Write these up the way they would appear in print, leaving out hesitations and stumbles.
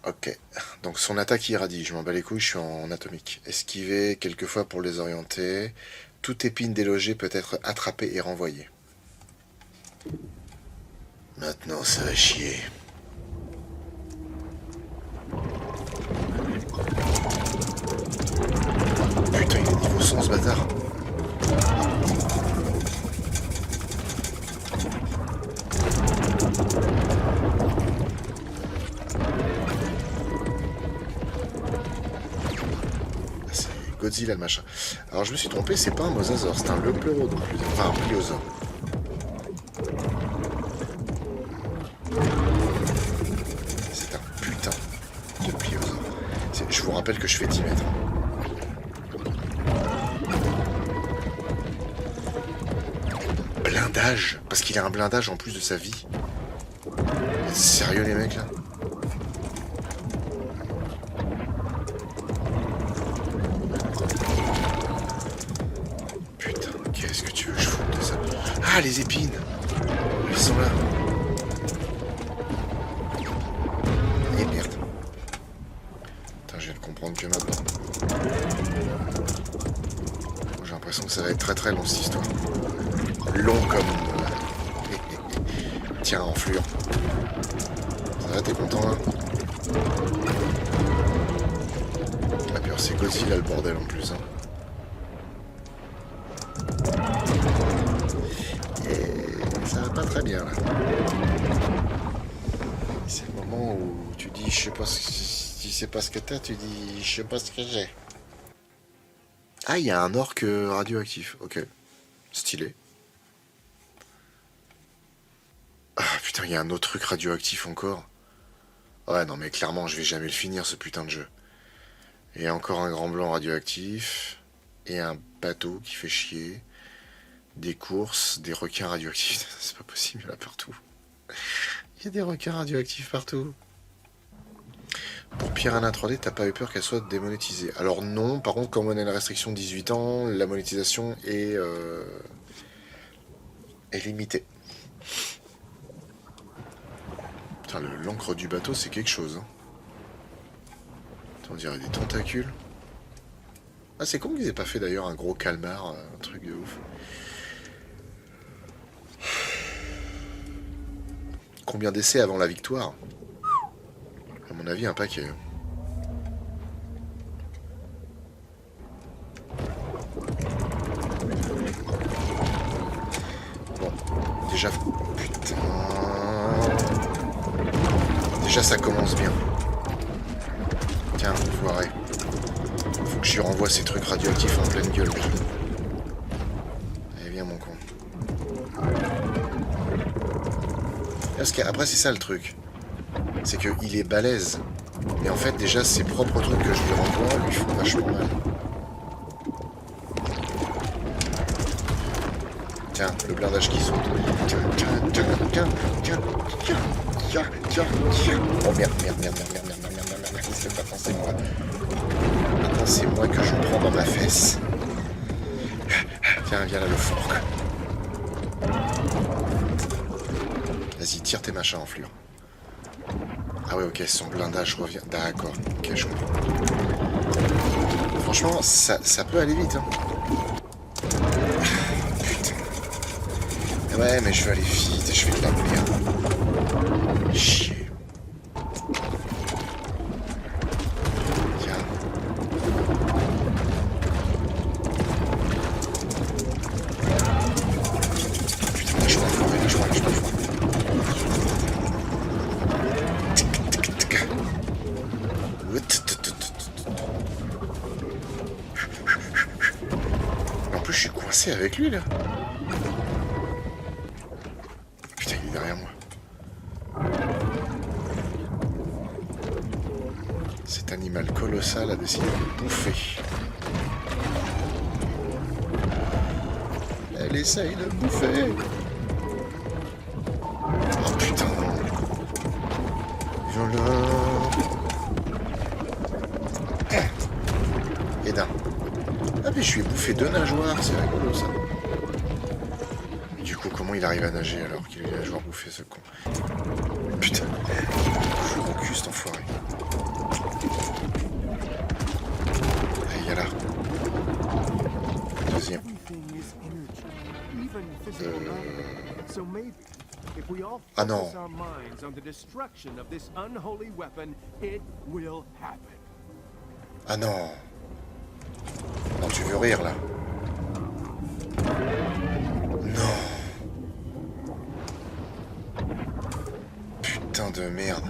Ok. Donc son attaque irradie, je m'en bats les couilles, je suis en atomique. Esquiver, quelquefois pour les orienter. Toute épine délogée peut être attrapée et renvoyée. Maintenant, ça va chier. Putain, il est niveau 100 ce bâtard. C'est Godzilla le machin. Alors je me suis trompé, c'est pas un mosasaure, c'est un Lepleurodon. Enfin, un pliosaure. C'est un putain de pliosaure. Je vous rappelle que je fais 10 mètres. Blindage. Parce qu'il a un blindage en plus de sa vie. Sérieux les mecs là? Putain, qu'est-ce que tu veux que je foute de ça? Ah, les épines! Ils sont là. Et merde. Putain, je viens de comprendre que maintenant. J'ai l'impression que ça va être très très long cette histoire. Long comme... Tiens, enflure. Ça va, t'es content là? Ah puis alors c'est Godzilla le bordel en plus. Hein. Et ça va pas très bien là. C'est le moment où tu dis je sais pas si tu sais pas ce que t'as, tu dis je sais pas ce que j'ai. Ah, il y a un orque radioactif, ok. Stylé. Ah putain, il y a un autre truc radioactif encore. Ouais, non mais clairement, je vais jamais le finir ce putain de jeu. Et encore un grand blanc radioactif. Et un bateau qui fait chier. Des courses, des requins radioactifs. C'est pas possible, il y en a partout. Il y a des requins radioactifs partout. Pour Piranha 3D, t'as pas eu peur qu'elle soit démonétisée? Alors non, par contre, comme on a une restriction de 18 ans, la monétisation est limitée. Putain, l'encre du bateau, c'est quelque chose. Hein. On dirait des tentacules. Ah, c'est con qu'ils aient pas fait d'ailleurs un gros calmar, un truc de ouf. Combien d'essais avant la victoire? À mon avis, un paquet. Bon, déjà... Putain... Déjà, ça commence bien. Tiens, foiré. Faut que je lui renvoie ces trucs radioactifs en pleine gueule. Allez, viens, mon con. Parce qu'après, c'est ça le truc. C'est qu'il est balèze. Mais en fait, déjà, ses propres trucs que je lui renvoie lui font vachement mal. Tiens, le blindage qui saute. Tiens. Oh merde. C'est moi. Maintenant, c'est moi que je prends dans ma fesse. Viens là, le fork. Vas-y, tire tes machins en flure. Ah ouais, ok, son blindage revient. D'accord, ok, je comprends. Franchement, ça peut aller vite. Hein. Putain. Ouais, mais je veux aller vite et je fais de la merde. Chier. Tiens. Putain, lâche-moi le fourré, lâche-moi le fourré. En plus, je suis coincé avec lui là. Putain, il est derrière moi. Cet animal colossal a décidé de bouffer. Elle essaye de bouffer. Oh putain. Violent. Et d'un. Ah mais je lui ai bouffé 2 nageoires, c'est rigolo ça. Du coup, comment il arrive à nager alors qu'il a les nageoires bouffées ce con? Putain. Je mon cul cet enfoiré. Ah non. Ah non. Non, tu veux rire là? Non. Putain de merde.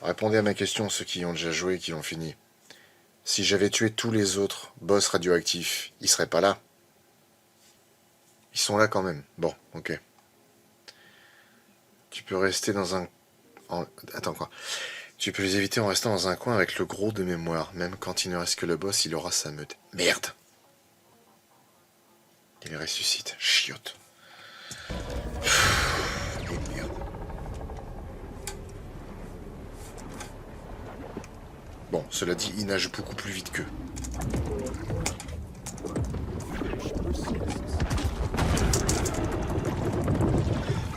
Répondez à ma question, ceux qui ont déjà joué et qui l'ont fini. Si j'avais tué tous les autres boss radioactifs, ils seraient pas là? Ils sont là quand même. Bon, ok. Tu peux rester dans un... Attends, quoi? Tu peux les éviter en restant dans un coin avec le gros de mémoire. Même quand il ne reste que le boss, il aura sa meute. Merde! Il ressuscite. Chiotte. Et merde. Bon, cela dit, il nage beaucoup plus vite qu'eux.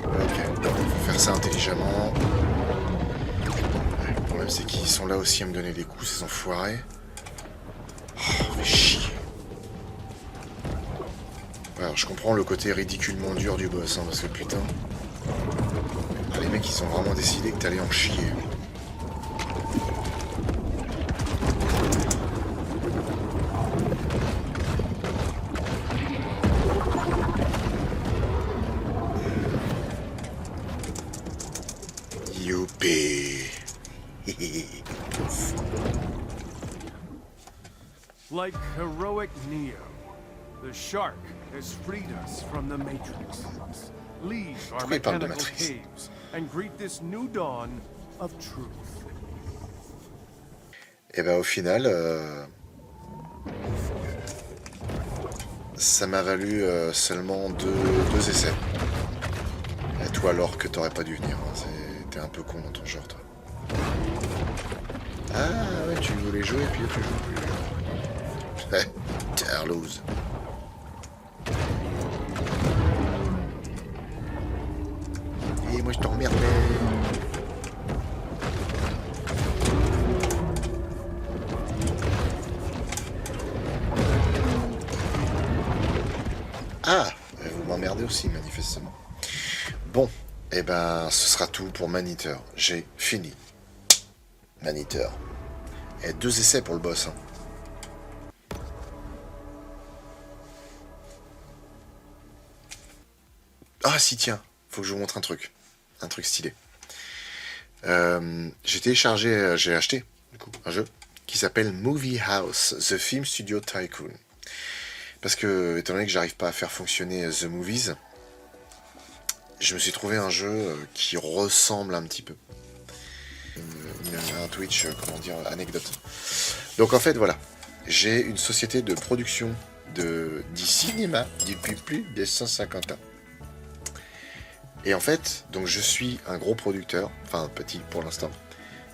Ok, donc il faut faire ça intelligemment. Le problème c'est qu'ils sont là aussi à me donner des coups, ces enfoirés. Oh, mais chier. Alors je comprends le côté ridiculement dur du boss, hein, parce que putain... Ah, les mecs ils ont vraiment décidé que t'allais en chier. Youpi. Like heroic Neo, the shark has freed us from the Matrix. Leave our mechanical caves and greet this new dawn of truth. Et ben au final, ça m'a valu seulement deux essais. Et toi alors que t'aurais pas dû venir, hein. T'es un peu con dans ton genre toi. Ah ouais, tu voulais jouer et puis tu joues plus. Terlouse. Et moi je t'emmerdais. Ah, vous m'emmerdez aussi manifestement. Bon, et ben ce sera tout pour Maniteur. J'ai fini. Maniteur. Et 2 essais pour le boss. Hein. Ah si tiens, faut que je vous montre un truc. Un truc stylé. J'ai téléchargé, j'ai acheté du coup, un jeu qui s'appelle Movie House, The Film Studio Tycoon. Parce que, étant donné que j'arrive pas à faire fonctionner The Movies, je me suis trouvé un jeu qui ressemble un petit peu. Un Twitch, comment dire, anecdote. Donc en fait, voilà. J'ai une société de production du cinéma depuis plus de 150 ans. Et en fait, donc je suis un gros producteur, enfin petit pour l'instant.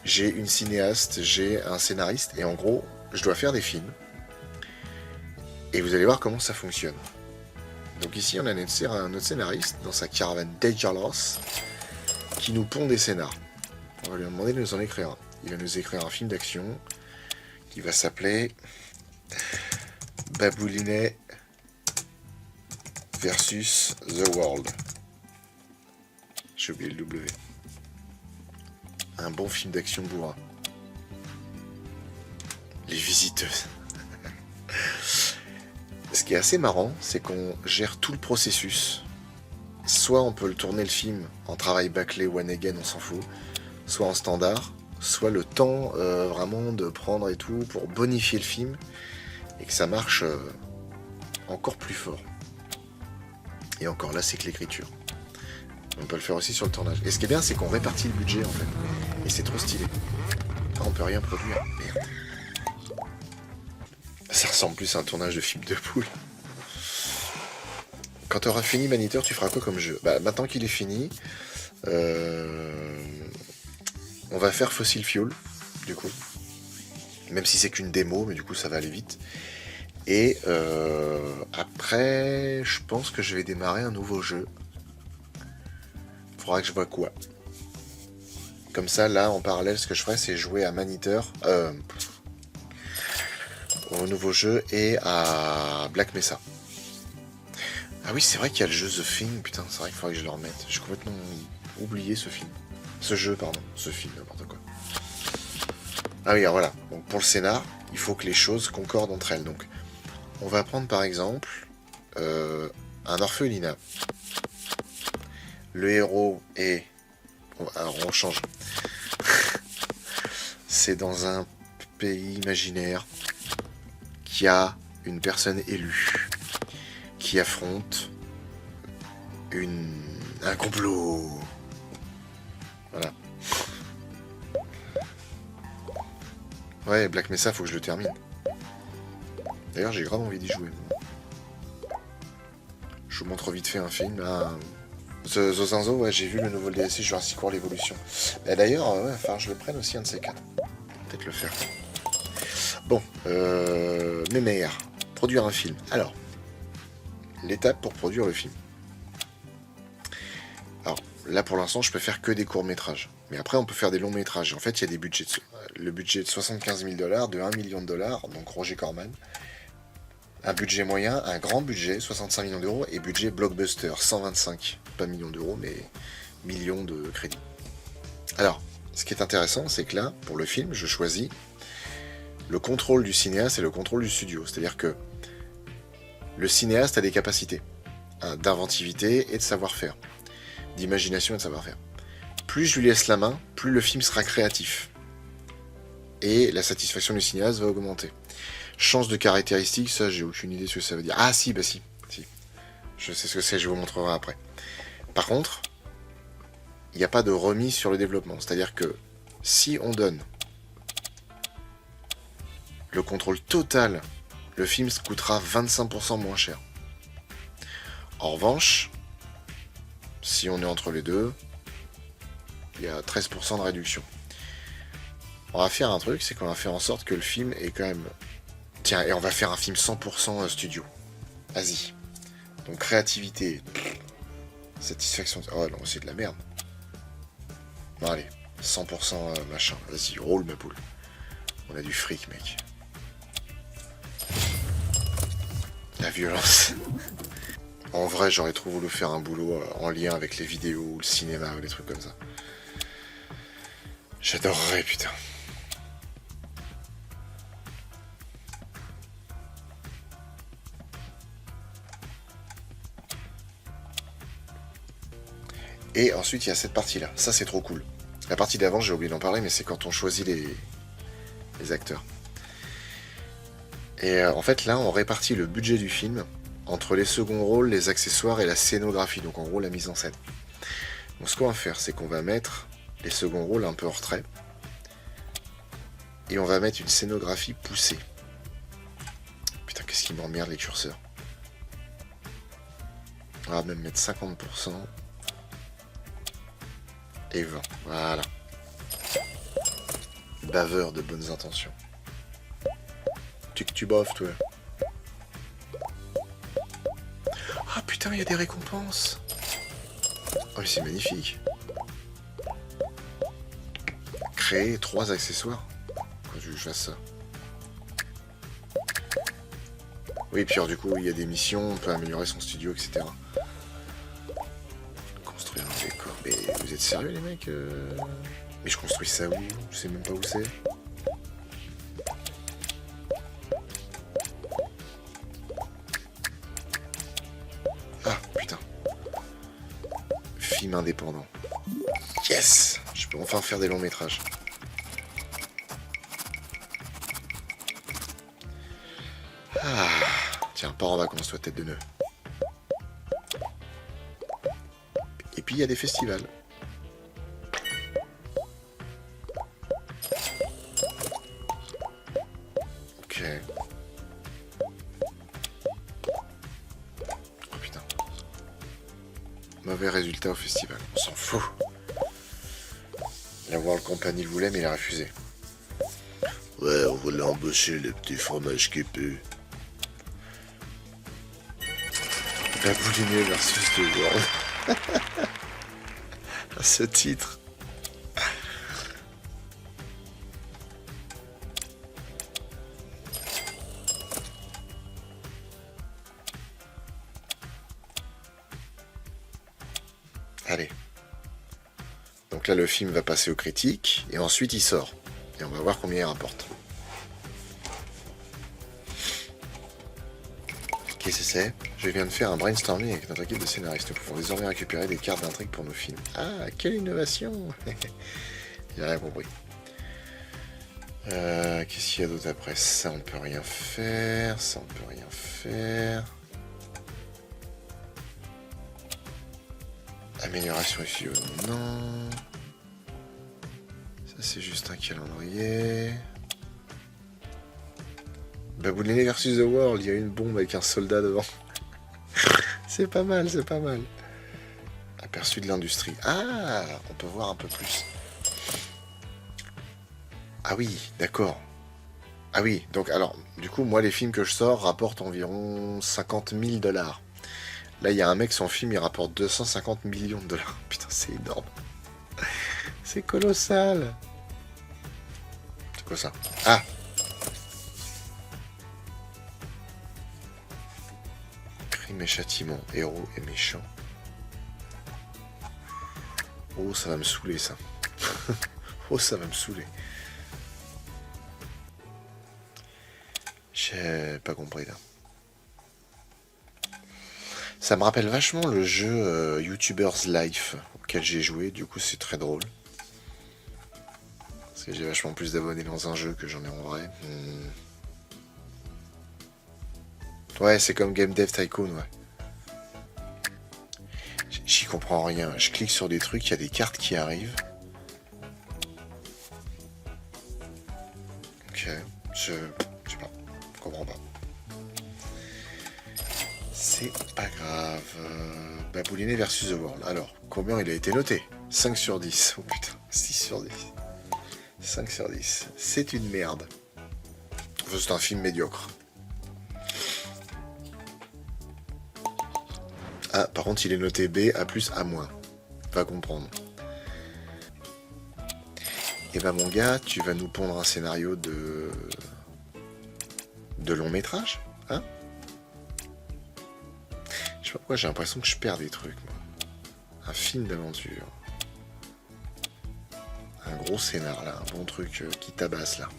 J'ai une cinéaste, j'ai un scénariste, et en gros, je dois faire des films. Et vous allez voir comment ça fonctionne. Donc ici, on a notre scénariste dans sa caravane Dangerous qui nous pond des scénars. On va lui demander de nous en écrire un. Il va nous écrire un film d'action qui va s'appeler Baboulinet versus The World. J'ai oublié le W. Un bon film d'action bourrin. Les visiteuses. Ce qui est assez marrant, c'est qu'on gère tout le processus. Soit on peut le tourner le film en travail bâclé one again, on s'en fout. Soit en standard, soit le temps vraiment de prendre et tout pour bonifier le film et que ça marche encore plus fort. Et encore là, c'est que l'écriture. On peut le faire aussi sur le tournage. Et ce qui est bien, c'est qu'on répartit le budget en fait. Et c'est trop stylé. Ah, on peut rien produire. Merde. Ça ressemble plus à un tournage de film de poule. Quand tu auras fini Maniteur, tu feras quoi comme jeu? Bah, maintenant qu'il est fini, on va faire Fossil Fuel, du coup. Même si c'est qu'une démo, mais du coup ça va aller vite. Et après, je pense que je vais démarrer un nouveau jeu. Faudra que je vois quoi. Comme ça, là, en parallèle, ce que je ferai, c'est jouer à Maniteur. au nouveau jeu et à Black Mesa. Ah oui, c'est vrai qu'il y a le jeu The Thing, putain, c'est vrai qu'il faudrait que je le remette. J'ai complètement oublié ce film. Ce jeu, pardon. Ce film, n'importe quoi. Ah oui, alors voilà. Donc pour le scénar, il faut que les choses concordent entre elles. Donc, on va prendre par exemple un orphelinat. Le héros est... Alors on change. C'est dans un pays imaginaire qui a une personne élue qui affronte un complot. Voilà. Ouais, Black Mesa, faut que je le termine. D'ailleurs, j'ai grave envie d'y jouer. Je vous montre vite fait un film. Là. Zozinzo, ouais, j'ai vu le nouveau DLC Jurassic World Evolution. Et d'ailleurs, ouais, enfin, je le prenne aussi un de ces quatre. Peut-être le faire. Bon, Mémère, produire un film. Alors, l'étape pour produire le film. Alors, là pour l'instant, je peux faire que des courts-métrages. Mais après, on peut faire des longs-métrages. En fait, il y a des budgets. Le budget de 75 000 $, de 1 million de dollars, donc Roger Corman. Un budget moyen, un grand budget, 65 millions d'euros, et budget blockbuster, 125, pas millions d'euros, mais millions de crédits. Alors, ce qui est intéressant, c'est que là, pour le film, je choisis le contrôle du cinéaste et le contrôle du studio. C'est-à-dire que le cinéaste a des capacités d'inventivité et de savoir-faire, d'imagination et de savoir-faire. Plus je lui laisse la main, plus le film sera créatif. Et la satisfaction du cinéaste va augmenter. Chance de caractéristiques, ça j'ai aucune idée de ce que ça veut dire. Ah si, bah si. Je sais ce que c'est, je vous montrerai après. Par contre, il n'y a pas de remise sur le développement. C'est-à-dire que si on donne le contrôle total, le film coûtera 25% moins cher. En revanche, si on est entre les deux, il y a 13% de réduction. On va faire un truc, c'est qu'on va faire en sorte que le film est quand même... Tiens, et on va faire un film 100% studio. Vas-y. Donc créativité. Satisfaction... Oh non, c'est de la merde. Bon allez, 100% machin. Vas-y, roule ma poule. On a du fric, mec. La violence. En vrai, j'aurais trop voulu faire un boulot en lien avec les vidéos ou le cinéma ou des trucs comme ça. J'adorerais, putain. Et ensuite, il y a cette partie-là. Ça, c'est trop cool. La partie d'avant, j'ai oublié d'en parler, mais c'est quand on choisit les acteurs. Et en fait, là, on répartit le budget du film entre les seconds rôles, les accessoires et la scénographie. Donc, en gros, la mise en scène. Donc, ce qu'on va faire, c'est qu'on va mettre les seconds rôles un peu en retrait. Et on va mettre une scénographie poussée. Putain, qu'est-ce qui m'emmerde, les curseurs. On va même mettre 50%. Et 20, voilà. Baveur de bonnes intentions. Tu baves, toi. Ah putain, il y a des récompenses. Oh, mais c'est magnifique. Créer 3 accessoires. Faut que je fasse ça. Oui, puis alors, du coup, il y a des missions, on peut améliorer son studio, etc. Construire un décor. Mais vous êtes sérieux, les mecs Mais je construis ça où? Je sais même pas où c'est. Ah, putain. Film indépendant. Yes! Je peux enfin faire des longs métrages. Ah. Tiens, pars en vacances, toi, tête de nœud. Et puis, il y a des festivals. Ok. Oh putain. Mauvais résultat au festival. On s'en fout. La World Company le voulait, mais il a refusé. Ouais, on va l'embaucher, le petit fromage qui pue. La Boulignée versus The World. Ce titre. Allez. Donc là, le film va passer aux critiques, et ensuite il sort. Et on va voir combien il rapporte. Qu'est-ce que c'est? Je viens de faire un brainstorming avec notre équipe de scénaristes. Nous pouvons désormais récupérer des cartes d'intrigue pour nos films. Ah, quelle innovation! J'ai rien compris. Qu'est-ce qu'il y a d'autre après ça? On peut rien faire. Ça, on peut rien faire. Amélioration ici, non. Ça, c'est juste un calendrier. Babouliné versus The World, il y a une bombe avec un soldat devant. C'est pas mal, c'est pas mal. Aperçu de l'industrie. Ah, on peut voir un peu plus. Ah oui, d'accord. Ah oui, donc alors, du coup, moi, les films que je sors rapportent environ 50 000 $. Là, il y a un mec, son film, il rapporte 250 millions de $. Putain, c'est énorme. C'est colossal. C'est quoi ça? Ah! Crime et châtiment, héros et méchants. Oh, ça va me saouler, ça. Oh, ça va me saouler. J'ai pas compris, là. Ça me rappelle vachement le jeu YouTuber's Life auquel j'ai joué, du coup c'est très drôle. Parce que j'ai vachement plus d'abonnés dans un jeu que j'en ai en vrai. Ouais, c'est comme Game Dev Tycoon, ouais. J'y comprends rien. Je clique sur des trucs, il y a des cartes qui arrivent. Ok, je sais pas, je comprends pas. C'est pas grave. Babouliné versus The World. Alors, combien il a été noté? 5 sur 10. Oh putain, 6 sur 10. 5 sur 10. C'est une merde. Enfin, c'est un film médiocre. Ah, par contre, il est noté B, A+, A-. Va comprendre. Et bah mon gars, tu vas nous pondre un scénario de long métrage, hein? Je sais pas pourquoi j'ai l'impression que je perds des trucs, moi. Un film d'aventure. Un gros scénar, là. Un bon truc qui tabasse, là.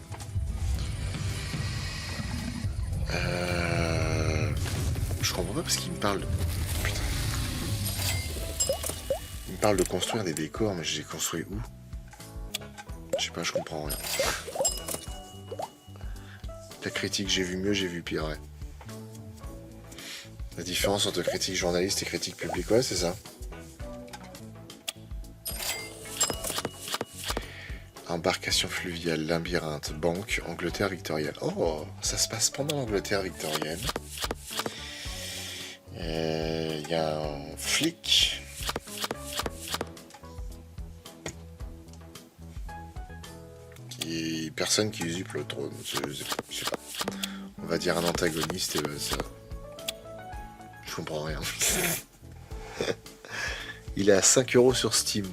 Je comprends pas parce qu'il me parle de... Putain. Il me parle de construire des décors, mais je les construis où? Je sais pas, je comprends rien. La critique, j'ai vu mieux, j'ai vu pire, ouais. La différence entre critique journaliste et critique publique, ouais, c'est ça. Embarcation fluviale, labyrinthe, banque, Angleterre victorienne. Oh, ça se passe pendant l'Angleterre victorienne. Il y a un flic. Personne qui usurpe le trône. Je sais pas. On va dire un antagoniste et ça... Je comprends rien. Il est à 5 € sur Steam.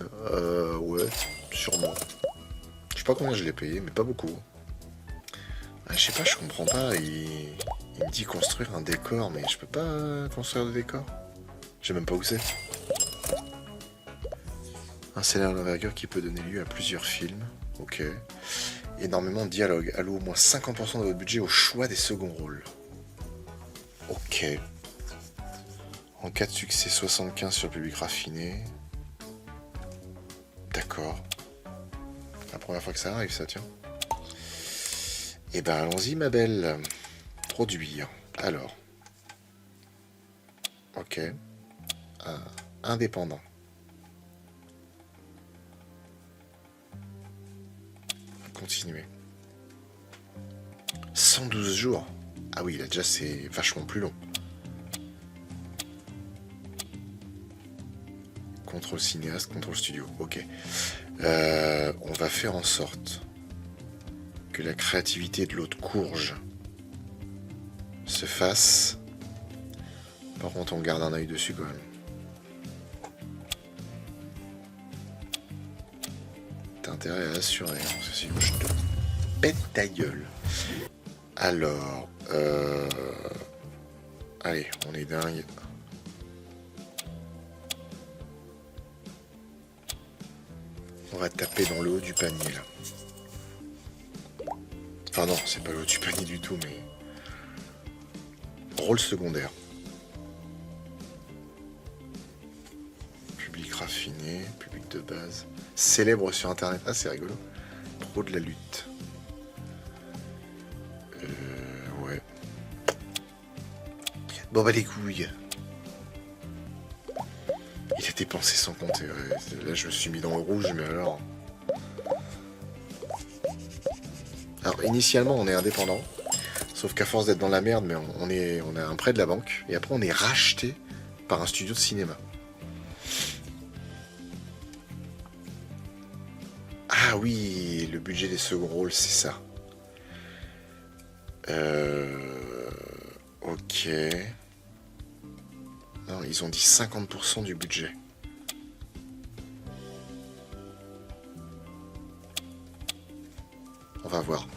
Ouais, sûrement. Je sais pas combien je l'ai payé, mais pas beaucoup. Ah, je sais pas, je comprends pas. Il me dit construire un décor, mais je peux pas construire de décor. Je sais même pas où c'est. Un scénario d'envergure qui peut donner lieu à plusieurs films. Ok. Énormément de dialogue. Allouez au moins 50% de votre budget au choix des seconds rôles. Ok. En cas de succès, 75 sur le public raffiné. D'accord. La première fois que ça arrive, ça, tiens. Eh ben, allons-y, ma belle. Produire. Alors. Ok. Indépendant. Continuer. 112 jours. Ah oui, là déjà c'est vachement plus long. Contrôle cinéaste, contrôle studio. Ok. On va faire en sorte que la créativité de l'autre courge se fasse. Par contre, on garde un œil dessus quand même. T'as intérêt à assurer, hein, parce que sinon je te pète ta gueule. Alors, allez, on est dingue. va taper dans le haut du panier, là. Enfin non, c'est pas le haut du panier du tout, mais... Rôle secondaire. Public raffiné, public de base. Célèbre sur internet. Ah, c'est rigolo. Pro de la lutte. Ouais. Bon bah les couilles. Il a dépensé sans compter. Ouais. Là je me suis mis dans le rouge, mais alors... Alors initialement on est indépendant. Sauf qu'à force d'être dans la merde, mais on a un prêt de la banque. Et après on est racheté par un studio de cinéma. Ah oui, le budget des seconds rôles, c'est ça. Ok. Non, ils ont dit 50% du budget. On va voir.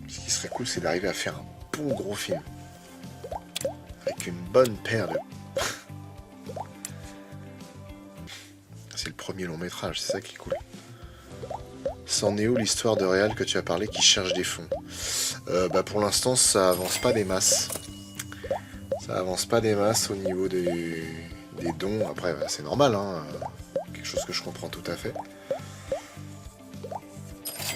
Ce qui serait cool, c'est d'arriver à faire un bon gros film. Avec une bonne paire de... C'est le premier long métrage, c'est ça qui est cool. C'en est où l'histoire de Réal que tu as parlé qui cherche des fonds? Bah pour l'instant ça avance pas des masses. Ça avance pas des masses au niveau des dons. Après bah, c'est normal, hein. Quelque chose que je comprends tout à fait.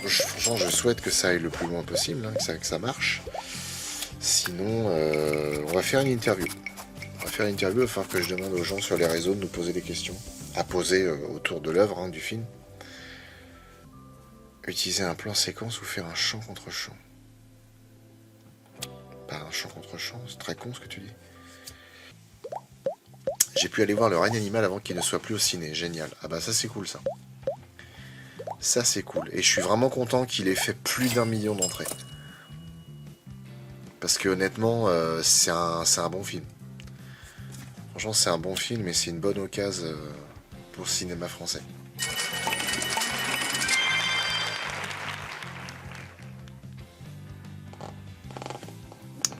Franchement je souhaite que ça aille le plus loin possible, hein, que ça marche. Sinon on va faire une interview. On va faire une interview afin que je demande aux gens sur les réseaux de nous poser des questions. À poser autour de l'œuvre, hein, du film. Utiliser un plan séquence ou faire un champ contre champ. Pas un champ contre champ, c'est très con ce que tu dis. J'ai pu aller voir Le règne animal avant qu'il ne soit plus au ciné, génial. Ah bah ça c'est cool ça. Ça c'est cool. Et je suis vraiment content qu'il ait fait plus d'1 million d'entrées. Parce que honnêtement, c'est un bon film. Franchement c'est un bon film et c'est une bonne occasion pour le cinéma français.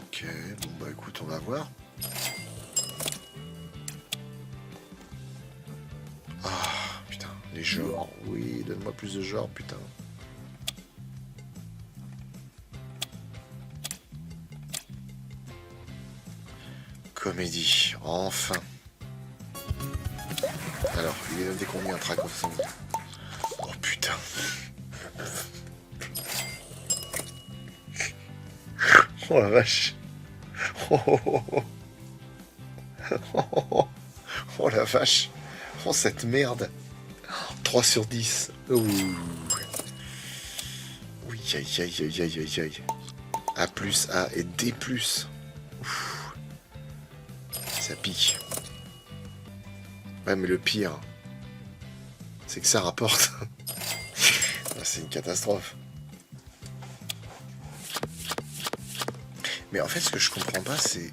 Ok, bon bah écoute, on va voir. Ah putain, les genres, oui, donne-moi plus de genres, putain. Comédie, enfin. Alors, il est noté combien, Track of Song? Oh putain. Oh la vache. Oh, oh, oh, oh. Oh la vache. Oh cette merde. 3 sur 10. Ouh. Oui, aïe aïe aïe aïe aïe aïe. A+, A et D+. Ouf. Ça pique. Ouais mais le pire, c'est que ça rapporte. C'est une catastrophe. Mais en fait ce que je comprends pas c'est...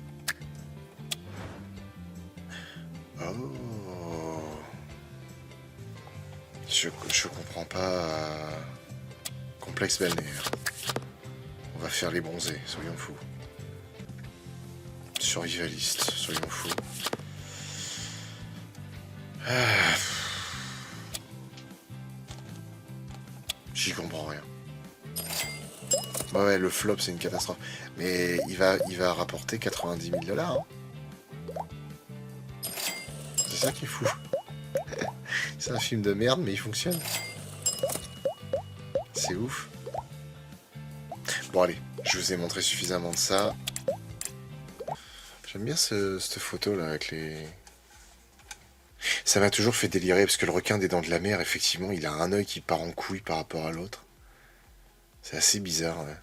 Oh. Je comprends pas... Complexe balnéaire. On va faire les bronzés, soyons fous. Survivaliste, soyons fous. J'y comprends rien. Bah ouais, le flop c'est une catastrophe. Mais il va rapporter 90 000 $. Hein. C'est ça qui est fou. C'est un film de merde, mais il fonctionne. C'est ouf. Bon allez, je vous ai montré suffisamment de ça. J'aime bien cette photo là avec les... Ça m'a toujours fait délirer parce que le requin des dents de la mer, effectivement, il a un œil qui part en couille par rapport à l'autre. C'est assez bizarre, ouais.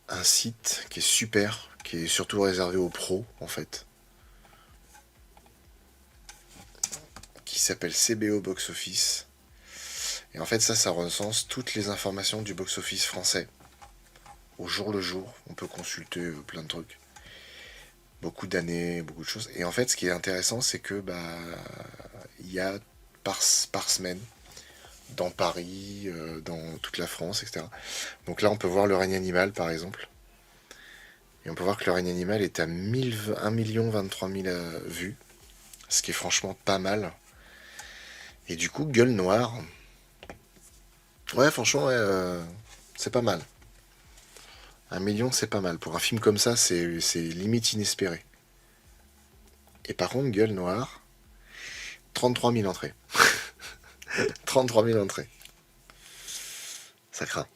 Un site qui est super, qui est surtout réservé aux pros, en fait. Qui s'appelle CBO Box Office. Et en fait, ça recense toutes les informations du box office français. Au jour le jour, on peut consulter plein de trucs. Beaucoup d'années, beaucoup de choses. Et en fait, ce qui est intéressant, c'est que il y a par semaine, dans Paris, dans toute la France, etc. Donc là, on peut voir Le règne animal, par exemple. Et on peut voir que Le règne animal est à 1 023 000 vues Ce qui est franchement pas mal. Et du coup, Gueule Noire. Ouais, franchement, ouais, c'est pas mal. 1 million, c'est pas mal. Pour un film comme ça, c'est limite inespéré. Et par contre, Gueule Noire, 33 000 entrées. 33 000 entrées. Ça craint.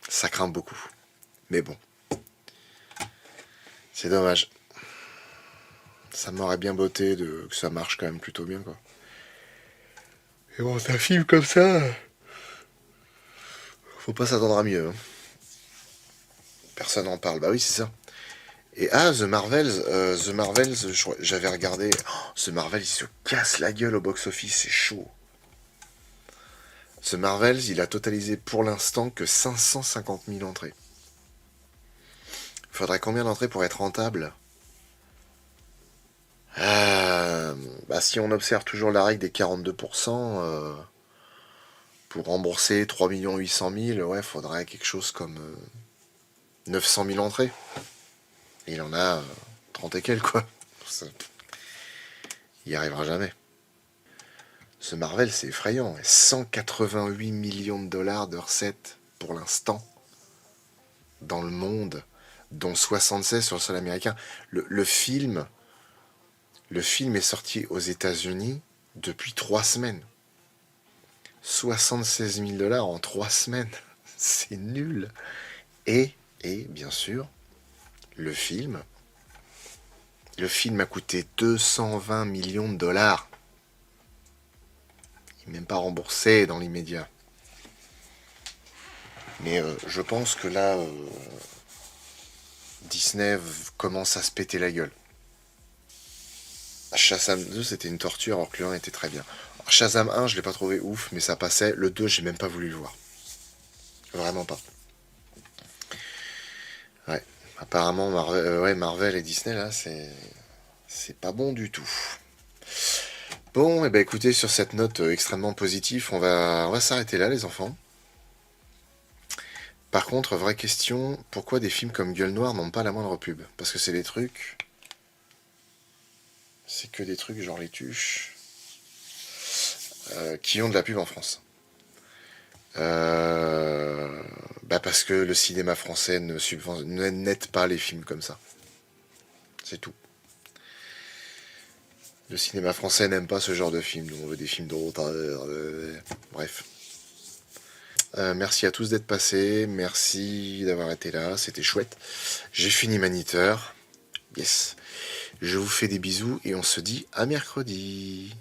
Ça craint beaucoup. Mais bon. C'est dommage. Ça m'aurait bien botté que ça marche quand même plutôt bien, quoi. Et bon, c'est un film comme ça. Faut pas s'attendre à mieux. Hein. Personne n'en parle. Bah oui, c'est ça. Et The Marvels, j'avais regardé. Oh, The Marvels, il se casse la gueule au box-office, c'est chaud. The Marvels, il a totalisé pour l'instant que 550 000 entrées. Faudrait combien d'entrées pour être rentable? Si on observe toujours la règle des 42%, pour rembourser 3 800 000, ouais, faudrait quelque chose comme 900 000 entrées. Et il en a 30 et quelques, quoi. Il y arrivera jamais. Ce Marvel, c'est effrayant. 188 millions de dollars de recettes pour l'instant dans le monde, dont 76 sur le sol américain. Le film est sorti aux États-Unis depuis 3 semaines. 76 000 dollars en 3 semaines. C'est nul. Et bien sûr, le film a coûté 220 millions de dollars. Il n'est même pas remboursé dans l'immédiat. Mais je pense que là, Disney commence à se péter la gueule. Shazam 2, c'était une torture, alors que le 1 était très bien. Alors, Shazam 1, je l'ai pas trouvé ouf, mais ça passait. Le 2, j'ai même pas voulu le voir. Vraiment pas. Ouais. Apparemment, Marvel et Disney, là, c'est pas bon du tout. Bon, et ben écoutez, sur cette note extrêmement positive, on va s'arrêter là, les enfants. Par contre, vraie question, pourquoi des films comme Gueule Noire n'ont pas la moindre pub? Parce que c'est des trucs... C'est que des trucs genre les tuches qui ont de la pub en France. Parce que le cinéma français n'aide pas les films comme ça. C'est tout. Le cinéma français n'aime pas ce genre de film. On veut des films de bref. Merci à tous d'être passés. Merci d'avoir été là. C'était chouette. J'ai fini Maniteur. Yes. Je vous fais des bisous et on se dit à mercredi.